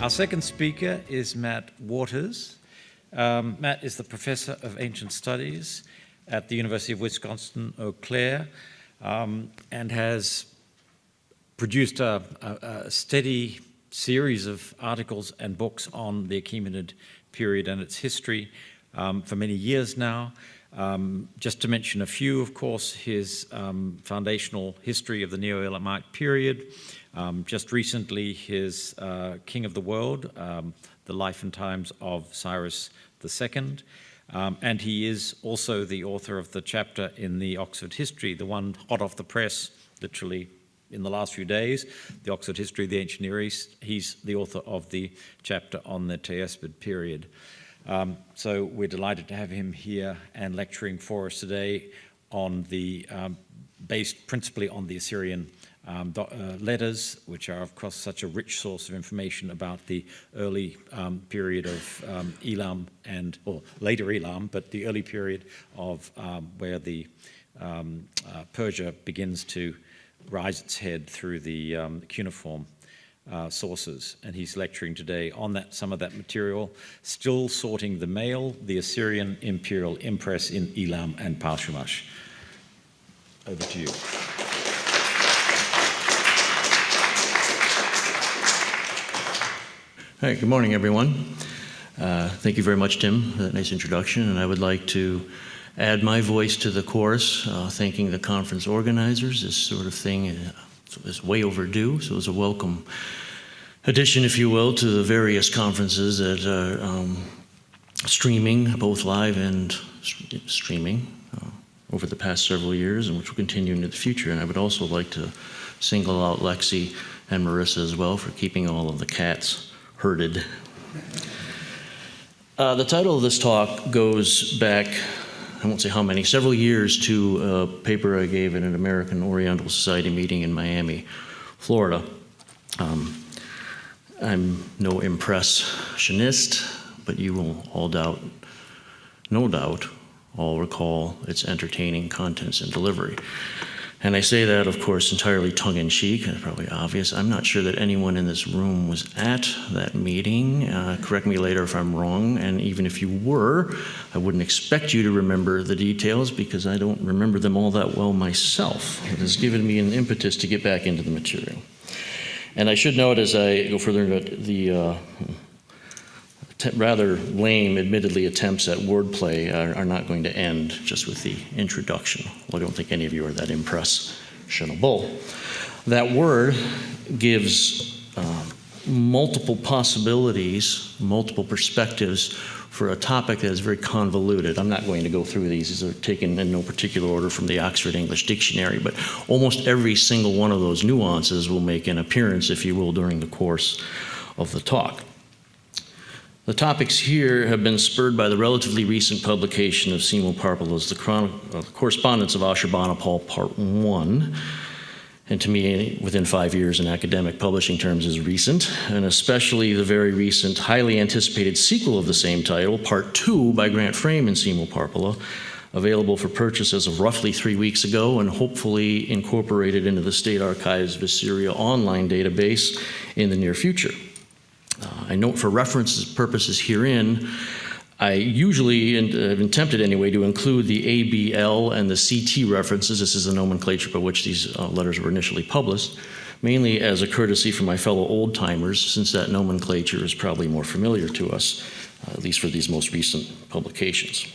Our second speaker is Matt Waters. Matt is the Professor of Ancient Studies at the University of Wisconsin-Eau Claire and has produced a steady series of articles and books on the Achaemenid period and its history for many years now. Just to mention a few, of course, his foundational history of the Neo-Elamite period. Just recently, his King of the World, the life and times of Cyrus II. And he is also the author of the chapter in the Oxford History, the one hot off the press, literally in the last few days, the Oxford History of the Ancient Near East. He's the author of the chapter on the Teispid period. So we're delighted to have him here and lecturing for us today on the, based principally on the Assyrian letters, which are of course such a rich source of information about the early period of Elam or later Elam, but the early period of where the Persia begins to rise its head through the cuneiform sources, and he's lecturing today on that, some of that material, still sorting the mail, the Assyrian Imperial Impress in Elam and Parsumaš. Over to you. All right, good morning, everyone. Thank you very much, Tim, for that nice introduction, and I would like to add my voice to the chorus, thanking the conference organizers. This sort of thing is way overdue, so it's a welcome addition, if you will, to the various conferences that are streaming, both live and streaming, over the past several years, and which will continue into the future. And I would also like to single out Lexi and Marissa as well for keeping all of the cats herded. The title of this talk goes back, I won't say how many, several years to a paper I gave at an American Oriental Society meeting in Miami, Florida. I'm no impressionist, but you will no doubt, all recall its entertaining contents and delivery. And I say that, of course, entirely tongue-in-cheek, and probably obvious. I'm not sure that anyone in this room was at that meeting. Correct me later if I'm wrong, and even if you were, I wouldn't expect you to remember the details because I don't remember them all that well myself. It has given me an impetus to get back into the material. And I should note as I go further into the rather lame, admittedly, attempts at wordplay are not going to end just with the introduction. Well, I don't think any of you are that impressionable. That word gives multiple possibilities, multiple perspectives for a topic that is very convoluted. I'm not going to go through these. These are taken in no particular order from the Oxford English Dictionary, but almost every single one of those nuances will make an appearance, if you will, during the course of the talk. The topics here have been spurred by the relatively recent publication of Simo Parpola's The Correspondence of Ashurbanipal, Part 1, and to me, within 5 years in academic publishing terms, is recent, and especially the very recent, highly anticipated sequel of the same title, Part 2, by Grant Frame and Simo Parpola, available for purchase as of roughly 3 weeks ago and hopefully incorporated into the State Archives of Assyria online database in the near future. I note for reference purposes herein, I usually, and have been tempted anyway, to include the ABL and the CT references. This is the nomenclature by which these letters were initially published, mainly as a courtesy for my fellow old-timers, since that nomenclature is probably more familiar to us, at least for these most recent publications.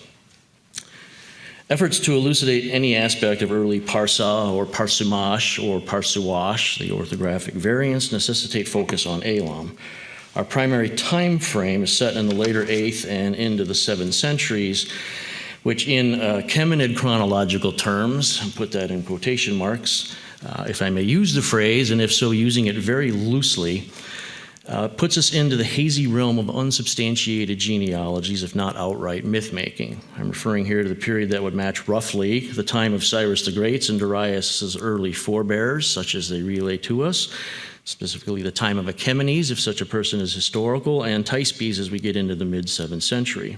Efforts to elucidate any aspect of early Parsa or Parsumaš or Parsuash, the orthographic variants, necessitate focus on Elam. Our primary time frame is set in the later 8th and into the 7th centuries, which in Achaemenid chronological terms, and put that in quotation marks, if I may use the phrase, and if so, using it very loosely, puts us into the hazy realm of unsubstantiated genealogies, if not outright myth-making. I'm referring here to the period that would match roughly the time of Cyrus the Great's and Darius's early forebears, such as they relay to us, specifically the time of Achaemenes, if such a person is historical, and Teispid as we get into the mid-7th century.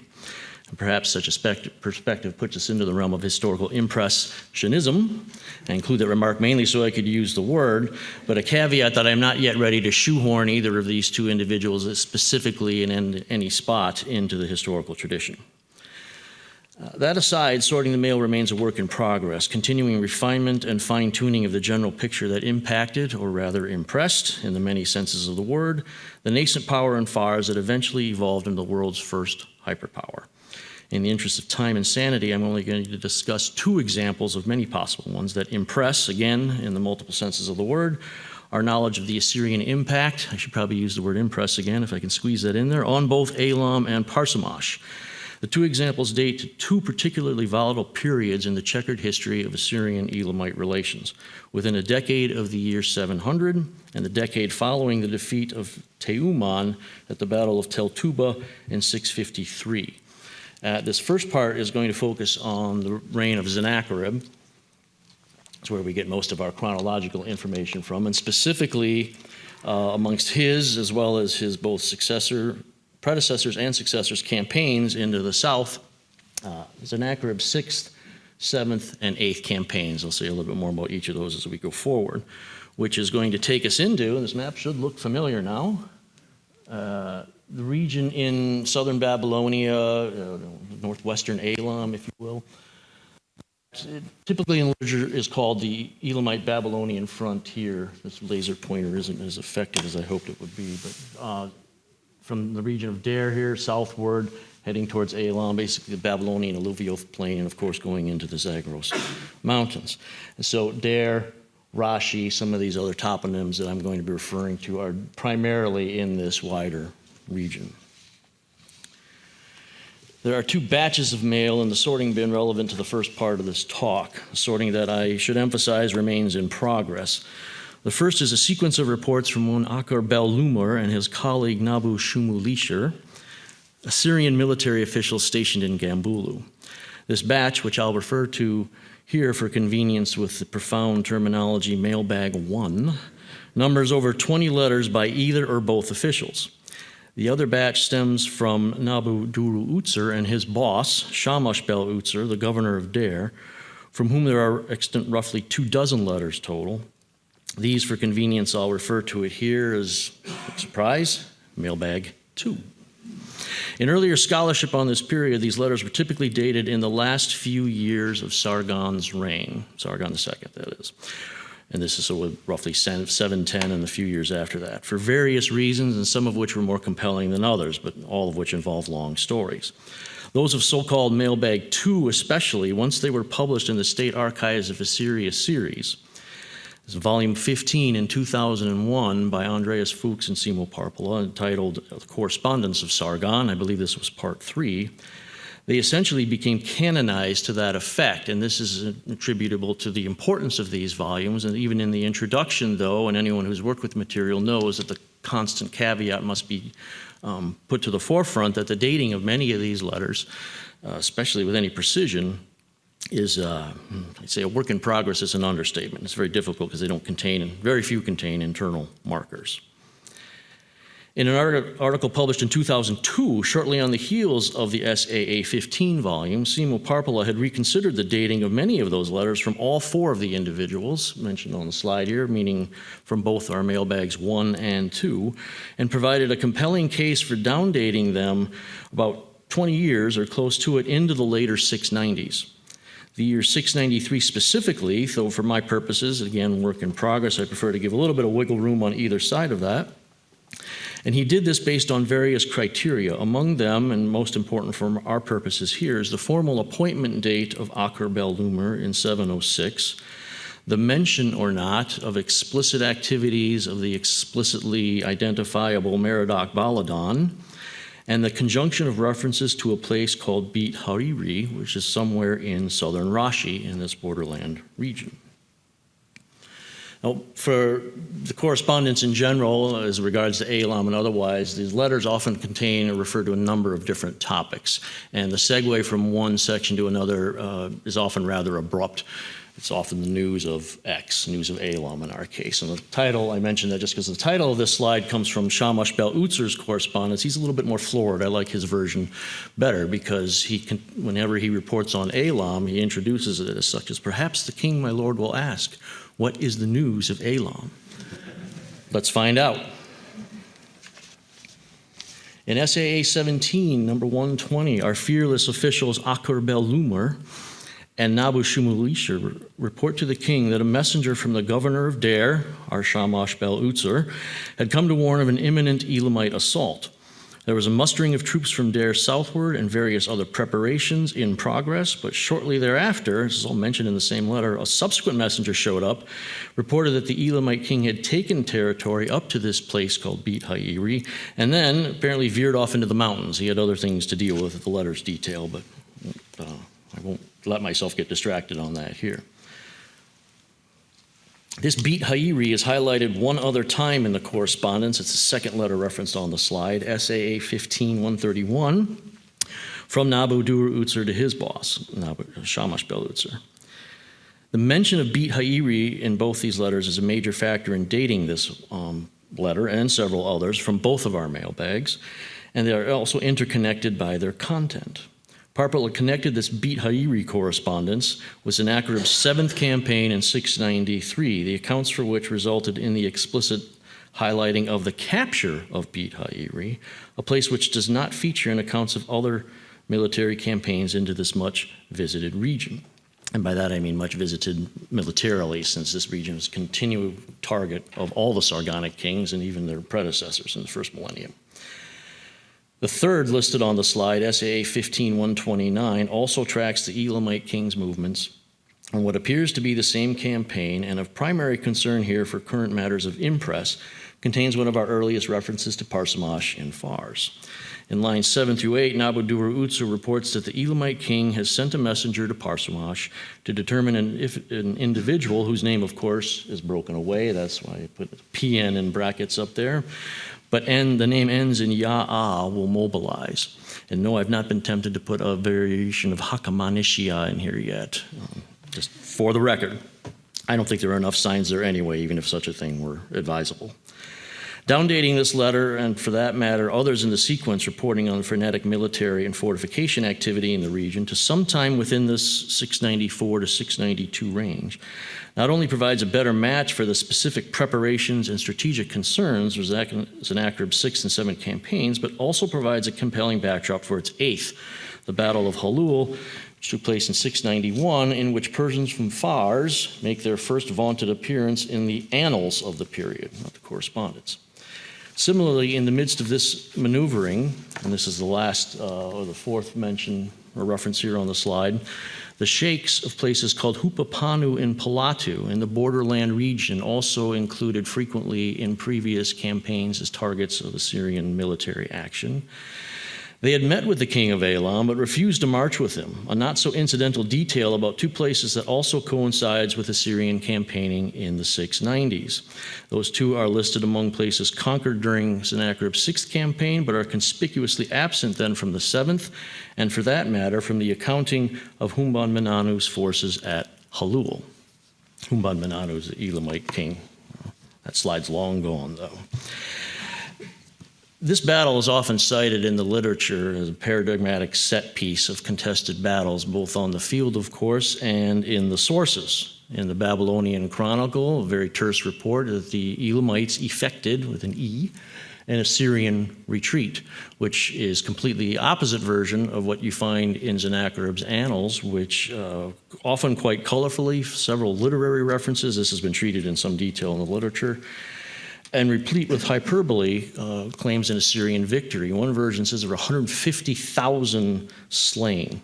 And perhaps such a perspective puts us into the realm of historical impressionism. I include that remark mainly so I could use the word, but a caveat that I'm not yet ready to shoehorn either of these two individuals specifically in any spot into the historical tradition. That aside, sorting the mail remains a work in progress, continuing refinement and fine-tuning of the general picture that impacted, or rather impressed, in the many senses of the word, the nascent power and fars that eventually evolved into the world's first hyperpower. In the interest of time and sanity, I'm only going to discuss two examples of many possible ones that impress, again, in the multiple senses of the word, our knowledge of the Assyrian impact, I should probably use the word impress again if I can squeeze that in there, on both Elam and Parsumaš. The two examples date to two particularly volatile periods in the checkered history of Assyrian-Elamite relations, within a decade of the year 700 and the decade following the defeat of Teumman at the Battle of Tel Tuba in 653. This first part is going to focus on the reign of Sennacherib. That's where we get most of our chronological information from, and specifically amongst his, as well as his both predecessors and successors' campaigns into the south, Sennacherib's 6th, 7th, and 8th campaigns. I'll say a little bit more about each of those as we go forward, which is going to take us into, and this map should look familiar now, the region in southern Babylonia, northwestern Elam, if you will. It typically in literature is called the Elamite Babylonian frontier. This laser pointer isn't as effective as I hoped it would be, but from the region of Dare here, southward, heading towards Elam, basically the Babylonian alluvial plain, and of course going into the Zagros Mountains. And so Dare, Rashi, some of these other toponyms that I'm going to be referring to are primarily in this wider region. There are two batches of mail in the sorting bin relevant to the first part of this talk. The sorting that I should emphasize remains in progress. The first is a sequence of reports from one Akar-bel-Lumur and his colleague Nabû-bēl-šumāti, Assyrian military officials stationed in Gambulu. This batch, which I'll refer to here for convenience with the profound terminology Mailbag 1, numbers over 20 letters by either or both officials. The other batch stems from Nabû-duru-utsur and his boss, Shamash-bel-utsur, the governor of Dare, from whom there are extant roughly 24 letters total. These, for convenience, I'll refer to it here as, surprise, Mailbag 2. In earlier scholarship on this period, these letters were typically dated in the last few years of Sargon's reign, Sargon II, that is. And this is roughly 710 and a few years after that, for various reasons, and some of which were more compelling than others, but all of which involve long stories. Those of so-called Mailbag 2 especially, once they were published in the State Archives of Assyria series, this is volume 15 in 2001 by Andreas Fuchs and Simo Parpola, entitled The Correspondence of Sargon. I believe this was part 3. They essentially became canonized to that effect, and this is attributable to the importance of these volumes. And even in the introduction, though, and anyone who's worked with material knows that the constant caveat must be put to the forefront that the dating of many of these letters, especially with any precision, is, I'd say, a work in progress is an understatement. It's very difficult because they don't contain, very few contain internal markers. In an article published in 2002, shortly on the heels of the SAA XXI volume, Simo Parpola had reconsidered the dating of many of those letters from all 4 of the individuals mentioned on the slide here, meaning from both our mailbags 1 and 2, and provided a compelling case for downdating them about 20 years or close to it into the later 690s. The year 693 specifically, though for my purposes, again, work in progress, I prefer to give a little bit of wiggle room on either side of that. And he did this based on various criteria. Among them, and most important for our purposes here, is the formal appointment date of Akar-bel-Lumur in 706, the mention or not of explicit activities of the explicitly identifiable Merodach-Baladan, and the conjunction of references to a place called Beit Hariri, which is somewhere in southern Rashi in this borderland region. Now, for the correspondence in general, as regards to Elam and otherwise, these letters often contain or refer to a number of different topics, and the segue from one section to another is often rather abrupt. It's often the news of X, news of Elam in our case. And the title, I mentioned that just because the title of this slide comes from Shamash-bel-Utzur's correspondence. He's a little bit more florid. I like his version better because whenever he reports on Elam, he introduces it as such as, "Perhaps the king, my lord, will ask, what is the news of Elam?" Let's find out. In SAA XXI, number 120, our fearless officials Ashurbanipal and Nabû-bēl-šumāti report to the king that a messenger from the governor of Der, our Shamash-bel-Utzur, had come to warn of an imminent Elamite assault. There was a mustering of troops from Der southward and various other preparations in progress, but shortly thereafter, this is all mentioned in the same letter, a subsequent messenger showed up, reported that the Elamite king had taken territory up to this place called Beit Ha'iri, and then apparently veered off into the mountains. He had other things to deal with that the letters detail, but I won't let myself get distracted on that here. This Beit Ha'iri is highlighted one other time in the correspondence. It's the second letter referenced on the slide, SAA XV 131, from Nabû-bēl-šumāti to his boss, Shamash-bel-Utzur. The mention of Beit Ha'iri in both these letters is a major factor in dating this letter and several others from both of our mailbags, and they are also interconnected by their content. Parpola connected this Beit Ha'iri correspondence with Sennacherib's 7th campaign in 693, the accounts for which resulted in the explicit highlighting of the capture of Beit Ha'iri, a place which does not feature in accounts of other military campaigns into this much visited region. And by that I mean much visited militarily, since this region is a continual target of all the Sargonic kings and even their predecessors in the first millennium. The third listed on the slide, SAA XV 129, also tracks the Elamite kings' movements on what appears to be the same campaign, and of primary concern here for current matters of impress, contains one of our earliest references to Parsumaš in Fars. In lines 7 through 8, Nabû-bēl-šumāti reports that the Elamite king has sent a messenger to Parsumaš to determine if an individual, whose name, of course, is broken away, that's why I put PN in brackets up there, but the name ends in Ya'ah, will mobilize. And no, I've not been tempted to put a variation of Hakamanishia in here yet. Just for the record, I don't think there are enough signs there anyway, even if such a thing were advisable. Downdating this letter, and for that matter, others in the sequence reporting on frenetic military and fortification activity in the region to sometime within this 694 to 692 range, not only provides a better match for the specific preparations and strategic concerns of Sennacherib's 6th and 7th campaigns, but also provides a compelling backdrop for its 8th, the Battle of Halul, which took place in 691, in which Persians from Fars make their first vaunted appearance in the annals of the period, not the correspondence. Similarly, in the midst of this maneuvering, and this is the last or the fourth mention or reference here on the slide, the sheikhs of places called Hupapanu and Palatu in the borderland region also included frequently in previous campaigns as targets of Assyrian military action. They had met with the king of Elam, but refused to march with him, a not-so-incidental detail about two places that also coincides with Assyrian campaigning in the 690s. Those two are listed among places conquered during Sennacherib's 6th campaign, but are conspicuously absent then from the 7th, and for that matter, from the accounting of Humban-Menanu's forces at Halul. Humban-Menanu is the Elamite king. That slide's long gone, though. This battle is often cited in the literature as a paradigmatic set piece of contested battles, both on the field, of course, and in the sources. In the Babylonian Chronicle, a very terse report that the Elamites effected, with an E, an Assyrian retreat, which is completely the opposite version of what you find in Sennacherib's annals, which often quite colorfully, several literary references, this has been treated in some detail in the literature, and replete with hyperbole, claims an Assyrian victory. One version says there were 150,000 slain.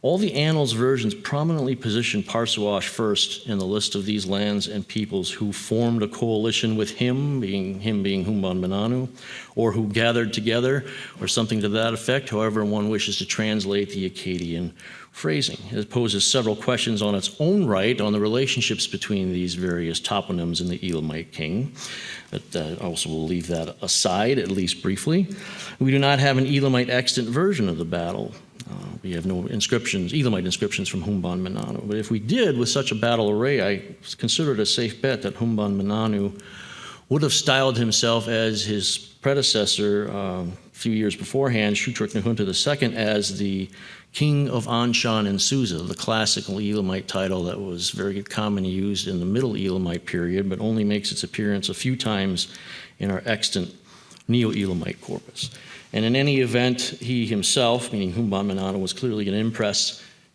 All the annals versions prominently position Parsumaš first in the list of these lands and peoples who formed a coalition with him being Humban-Menanu, or who gathered together, or something to that effect, however one wishes to translate the Akkadian phrasing. It poses several questions on its own right on the relationships between these various toponyms in the Elamite king, but also we'll leave that aside, at least briefly. We do not have an Elamite extant version of the battle. We have no inscriptions, Elamite inscriptions from Humban-Menanu. But if we did, with such a battle array, I consider it a safe bet that Humban-Menanu would have styled himself as his predecessor a few years beforehand, Shutruk-Nahunta II, as the King of Anshan and Susa, the classical Elamite title that was very commonly used in the Middle Elamite period, but only makes its appearance a few times in our extant Neo-Elamite corpus. And in any event, he himself, meaning Humban-Menanu, was clearly an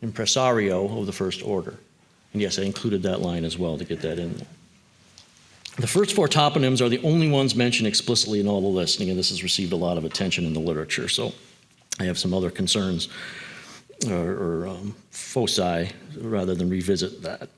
impresario of the First Order. And yes, I included that line as well to get that in there. The first four toponyms are the only ones mentioned explicitly in all the lists. And again, this has received a lot of attention in the literature, so I have some other concerns or foci rather than revisit that.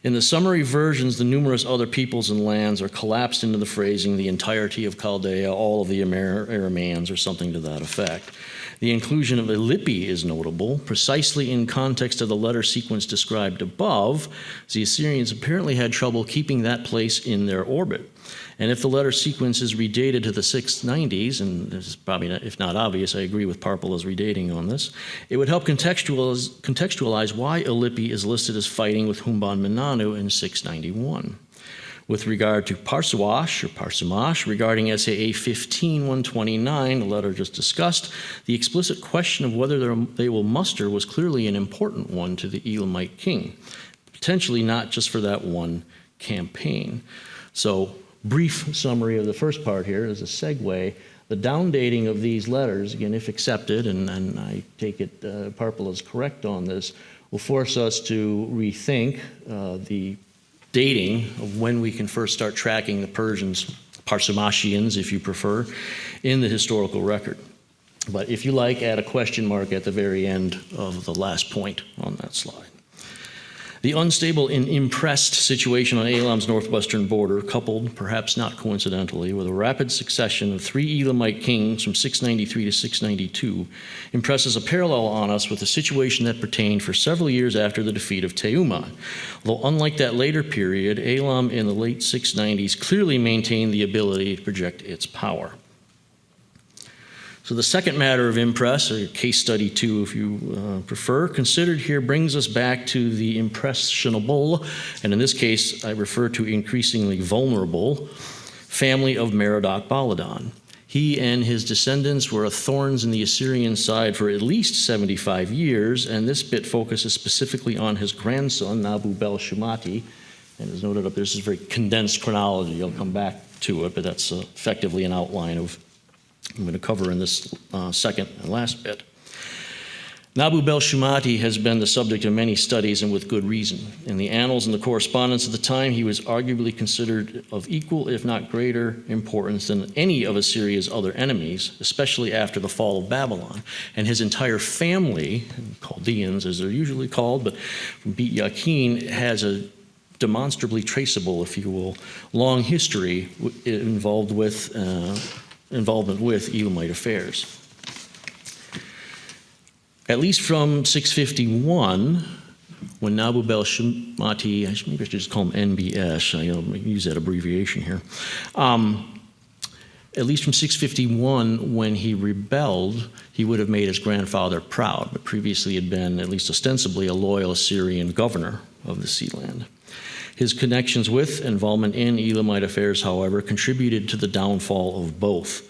In the summary versions, the numerous other peoples and lands are collapsed into the phrasing the entirety of Chaldea, all of the Aramaeans, or something to that effect. The inclusion of Ilipi is notable, precisely in context of the letter sequence described above, as the Assyrians apparently had trouble keeping that place in their orbit. And if the letter sequence is redated to the 690s, and this is probably not, if not obvious, I agree with Parpola's redating on this, it would help contextualize why Ilipi is listed as fighting with Humban-Menanu in 691. With regard to Parsumaš or Parsumaš, regarding SAA XXI 129, the letter just discussed, the explicit question of whether they will muster was clearly an important one to the Elamite king, potentially not just for that one campaign. So, brief summary of the first part here as a segue. The downdating of these letters, again, if accepted, and I take it Parpola is correct on this, will force us to rethink the dating of when we can first start tracking the Persians, Parsumashians, if you prefer, in the historical record. But if you like, add a question mark at the very end of the last point on that slide. The unstable and impressed situation on Elam's northwestern border, coupled, perhaps not coincidentally, with a rapid succession of three Elamite kings from 693 to 692, impresses a parallel on us with a situation that pertained for several years after the defeat of Teuma. Although unlike that later period, Elam in the late 690s clearly maintained the ability to project its power. So the second matter of impress, or case study 2 if you prefer, considered here brings us back to the impressionable, and in this case I refer to increasingly vulnerable, family of Merodach-Baladan. He and his descendants were thorns in the Assyrian side for at least 75 years, and this bit focuses specifically on his grandson, Nabû-bēl-šumāti, and as noted up there, this is a very condensed chronology. I'll come back to it, but that's effectively an outline of I'm going to cover in this second and last bit. Nabû-bēl-šumāti has been the subject of many studies, and with good reason. In the annals and the correspondence of the time, he was arguably considered of equal, if not greater, importance than any of Assyria's other enemies, especially after the fall of Babylon. And his entire family, Chaldeans as they're usually called, but from Beit Yakin, has a demonstrably traceable, if you will, long history involvement with Elamite affairs. At least from 651, when Nabû-bēl-šumāti, maybe I should just call him NBS, I use that abbreviation here. At least from 651, when he rebelled, he would have made his grandfather proud, but previously had been, at least ostensibly, a loyal Assyrian governor of the Sealand. His connections with, involvement in Elamite affairs, however, contributed to the downfall of both.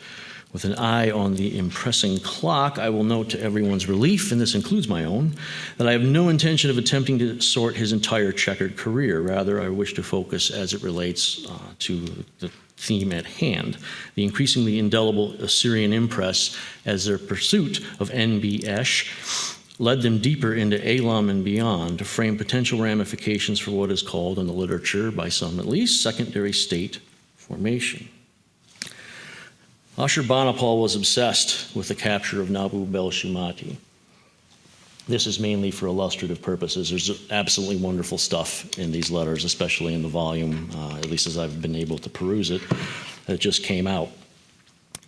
With an eye on the impressing clock, I will note to everyone's relief, and this includes my own, that I have no intention of attempting to sort his entire checkered career. Rather, I wish to focus as it relates to the theme at hand, the increasingly indelible Assyrian impress as their pursuit of NBS led them deeper into Elam and beyond to frame potential ramifications for what is called in the literature, by some at least, secondary state formation. Ashurbanipal was obsessed with the capture of Nabû-bēl-šumāti. This is mainly for illustrative purposes. There's absolutely wonderful stuff in these letters, especially in the volume, at least as I've been able to peruse it, that just came out.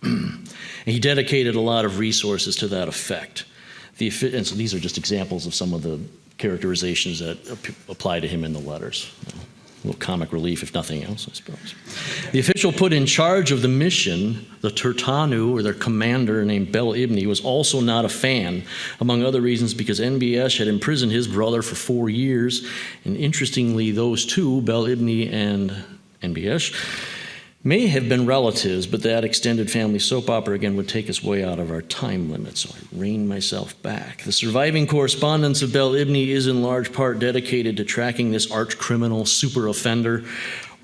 And he dedicated a lot of resources to that effect. And so these are just examples of some of the characterizations that apply to him in the letters. A little comic relief, if nothing else, I suppose. The official put in charge of the mission, the Turtanu, or their commander named Bel-ibni, was also not a fan, among other reasons because NBS had imprisoned his brother for 4 years. And interestingly, those two, Bel-ibni and NBS, may have been relatives, but that extended family soap opera, again, would take us way out of our time limit, so I reined myself back. The surviving correspondence of Bel-ibni is in large part dedicated to tracking this arch-criminal super offender,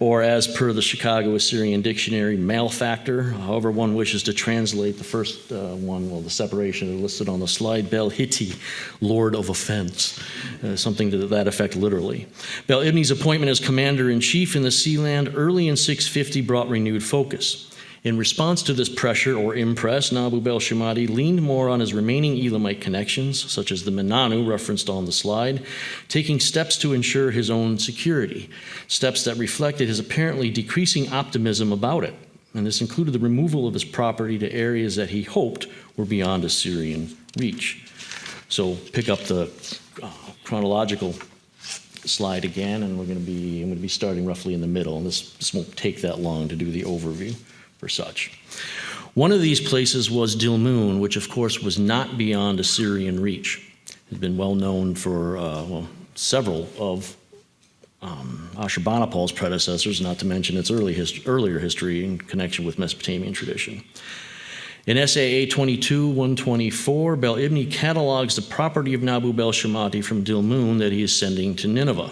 or as per the Chicago Assyrian Dictionary, malefactor, however one wishes to translate the first one, well, the separation listed on the slide, Bel-hitti, Lord of Offense, something to that effect literally. Bel-ibni's appointment as commander-in-chief in the Sealand early in 650 brought renewed focus. In response to this pressure or impress, Nabû-bēl-šumāti leaned more on his remaining Elamite connections, such as the Menanu referenced on the slide, taking steps to ensure his own security, steps that reflected his apparently decreasing optimism about it. And this included the removal of his property to areas that he hoped were beyond Assyrian reach. So pick up the chronological slide again, and I'm going to be starting roughly in the middle, and this won't take that long to do the overview for such. One of these places was Dilmun, which of course was not beyond Assyrian reach. It had been well known for several of Ashurbanipal's predecessors, not to mention its earlier history in connection with Mesopotamian tradition. In SAA XXII 124, Bel-ibni catalogs the property of Nabû-bēl-šumāti from Dilmun that he is sending to Nineveh.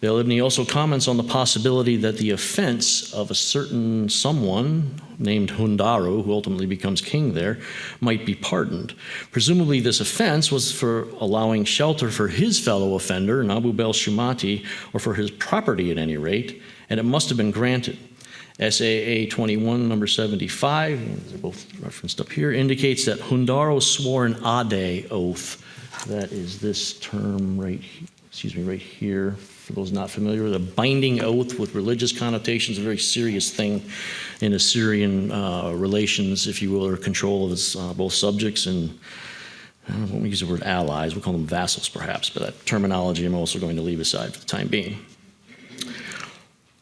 Bel-ibni also comments on the possibility that the offense of a certain someone named Hundaru, who ultimately becomes king there, might be pardoned. Presumably this offense was for allowing shelter for his fellow offender, Nabû-bēl-šumāti, or for his property at any rate, and it must have been granted. SAA 21, number 75, they're both referenced up here, indicates that Hundaru swore an Ade oath. That is this term right here. For those not familiar with a binding oath with religious connotations, a very serious thing in Assyrian relations, if you will, or control of its both subjects and, I don't want to use the word allies, we'll call them vassals perhaps, but that terminology I'm also going to leave aside for the time being.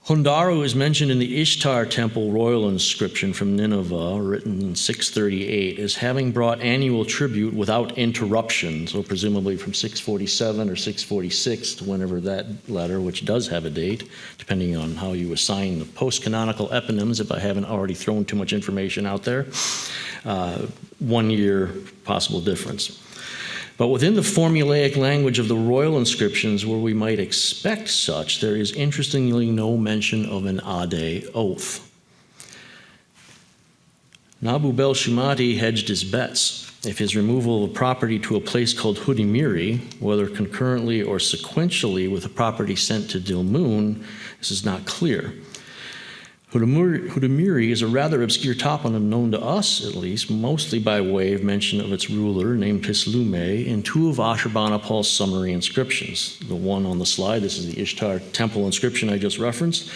Hundaru is mentioned in the Ishtar temple royal inscription from Nineveh, written in 638, as having brought annual tribute without interruption, so presumably from 647 or 646 to whenever that letter, which does have a date, depending on how you assign the post-canonical eponyms, if I haven't already thrown too much information out there, 1 year possible difference. But within the formulaic language of the royal inscriptions, where we might expect such, there is interestingly no mention of an Ade oath. Nabû-bēl-šumāti hedged his bets. If his removal of a property to a place called Hudimiri, whether concurrently or sequentially with a property sent to Dilmun, this is not clear. Hudimiri is a rather obscure toponym known to us, at least, mostly by way of mention of its ruler named Pislume in two of Ashurbanipal's summary inscriptions. The one on the slide, this is the Ishtar temple inscription I just referenced,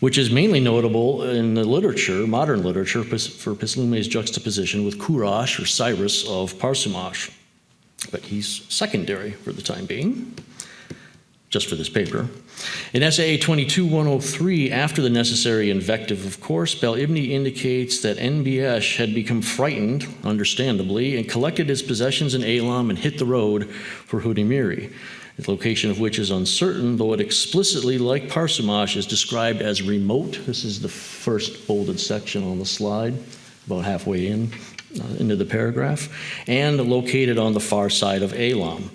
which is mainly notable in the literature, modern literature, for Pislume's juxtaposition with Kurash or Cyrus of Parsumaš. But he's secondary for the time being, just for this paper. In SAA 22-103, after the necessary invective, of course, Bel-ibni indicates that NBS had become frightened, understandably, and collected his possessions in Elam and hit the road for Hudimiri, the location of which is uncertain, though it explicitly, like Parsumaš, is described as remote. This is the first bolded section on the slide, about halfway into the paragraph, and located on the far side of Elam.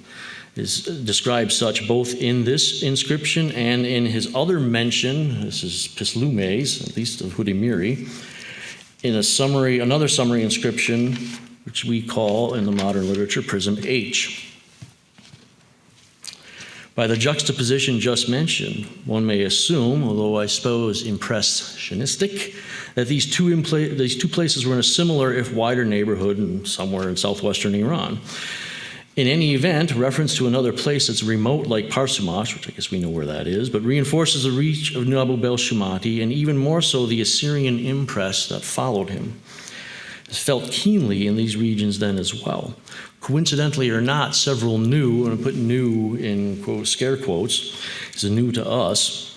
Is described such both in this inscription and in his other mention, this is Pislume's, at least of Hudimiri, in another summary inscription, which we call in the modern literature Prism H. By the juxtaposition just mentioned, one may assume, although I suppose impressionistic, that these two places were in a similar, if wider, neighborhood somewhere in southwestern Iran. In any event, reference to another place that's remote like Parsumaš, which I guess we know where that is, but reinforces the reach of Nabû-bēl-šumāti and even more so the Assyrian impress that followed him. It's felt keenly in these regions then as well. Coincidentally or not, several new, and I put new in scare quotes, is new to us,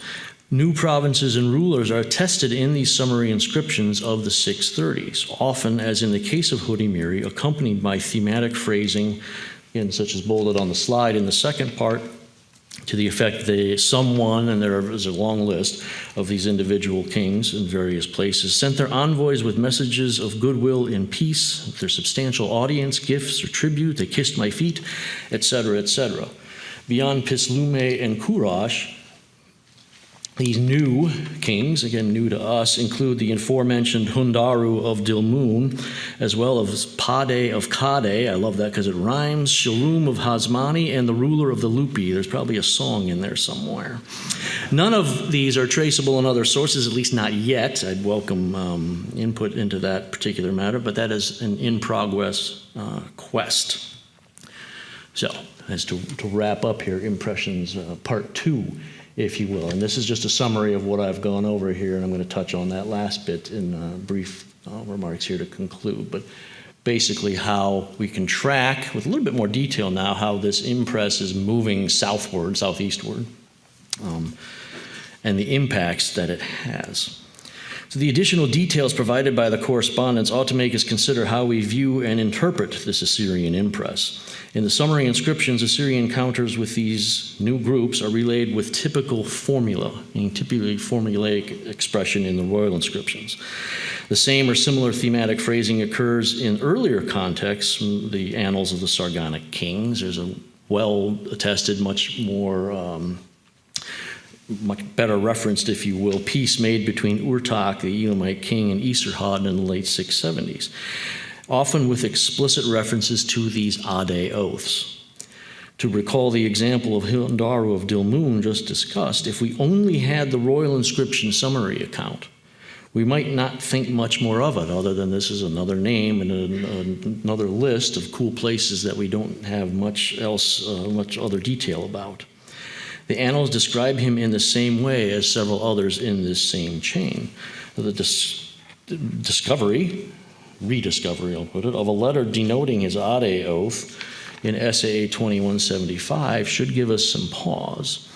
New provinces and rulers are attested in these summary inscriptions of the 630s, often, as in the case of Hudimiri, accompanied by thematic phrasing, again, such as bolded on the slide in the second part, to the effect that someone, and there is a long list of these individual kings in various places, sent their envoys with messages of goodwill in peace, their substantial audience, gifts, or tribute, they kissed my feet, etc., etc. Beyond Pislume and Kurash, these new kings, again new to us, include the aforementioned Hundaru of Dilmun, as well as Pade of Kade, I love that because it rhymes, Shalum of Hasmani, and the ruler of the Lupi. There's probably a song in there somewhere. None of these are traceable in other sources, at least not yet. I'd welcome input into that particular matter, but that is an in-progress quest. So, as to wrap up here, Impressions Part 2, if you will. And this is just a summary of what I've gone over here, and I'm going to touch on that last bit in brief remarks here to conclude. But basically how we can track, with a little bit more detail now, how this impress is moving southward, southeastward, and the impacts that it has. So the additional details provided by the correspondence ought to make us consider how we view and interpret this Assyrian impress. In the summary inscriptions, Assyrian encounters with these new groups are relayed with typical formula, meaning typically formulaic expression in the royal inscriptions. The same or similar thematic phrasing occurs in earlier contexts, the annals of the Sargonic kings. There's a well-attested, much better referenced, if you will, peace made between Urtak, the Elamite king, and Esarhaddon in the late 670s, often with explicit references to these Ade oaths. To recall the example of Hundaru of Dilmun just discussed, if we only had the royal inscription summary account, we might not think much more of it, other than this is another name and another list of cool places that we don't have much other detail about. The annals describe him in the same way as several others in this same chain. The rediscovery, I'll put it, of a letter denoting his Ade oath in SAA 2175 should give us some pause.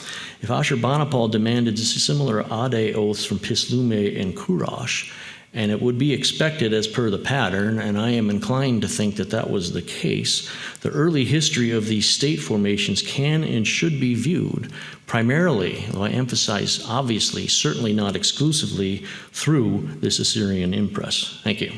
If Ashurbanipal demanded similar Ade oaths from Pislume and Kurash, and it would be expected as per the pattern, and I am inclined to think that that was the case, the early history of these state formations can and should be viewed primarily, though I emphasize obviously, certainly not exclusively, through this Assyrian impress. Thank you.